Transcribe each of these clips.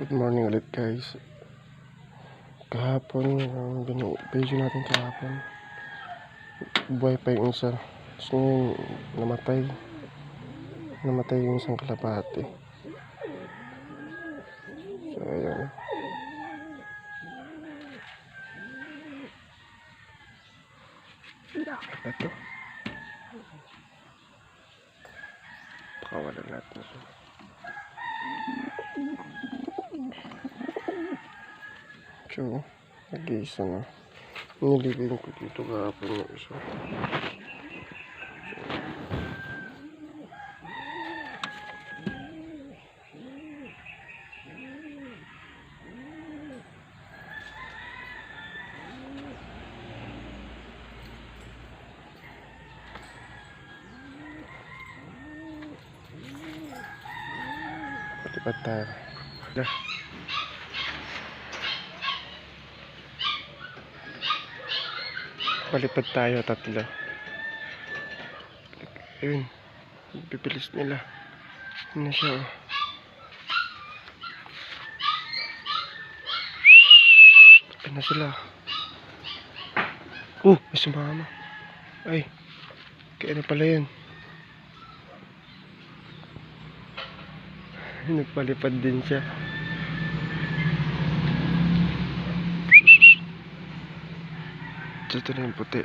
Good morning ulit guys. Kahapon, video natin kahapon, buhay pa yung isa. So ngayon, namatay yung isang kalapati. So ayan. Ito pakawalan natin ito. So nag-iisa na. Nilibing ko dito kahapon yung isa. Palipad tayo. Palipad tayo tatlo. Ayun, bibilis nila. Ano siya oh. Ayun na sila. May sumama. Ay, kaya na pala yun. Nagpalipad din siya. Ito na yung puti.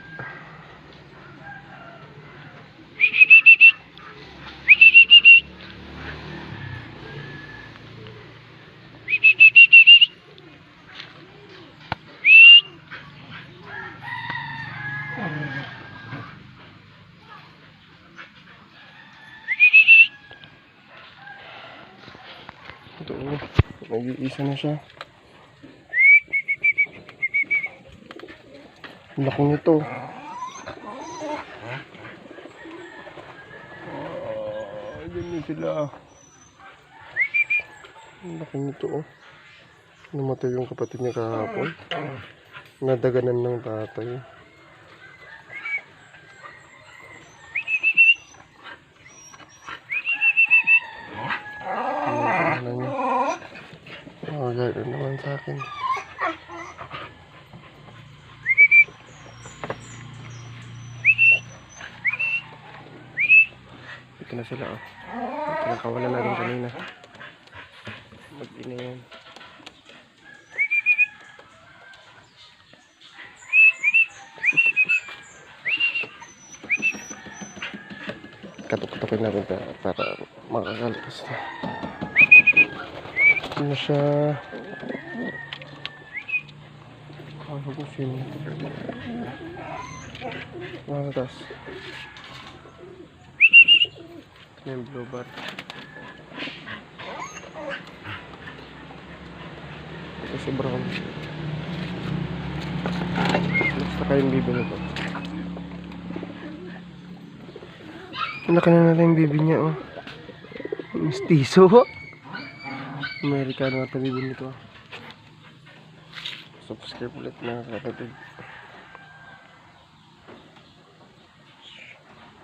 Ito, nag-iisa na siya. Laki nito. Ganyan sila. Laki nito oh. Namatay yung kapatid niya kahapon. Nadaganan ng tatay. Gano'n naman sa akin. Ito na sila oh. Pinakawalan na rin kanina. Mag-ina yan. Katok-katokin na rin para makakalpas na. Ito na siya. Ano ko siya? Matas. Ito yung blue bar. Ito si brown. Basta kayong bibi nito. Laki na natin yung bibi niya oh. Mistiso. Amerikano at bibi nito. Subscribe ulit mga kapatid.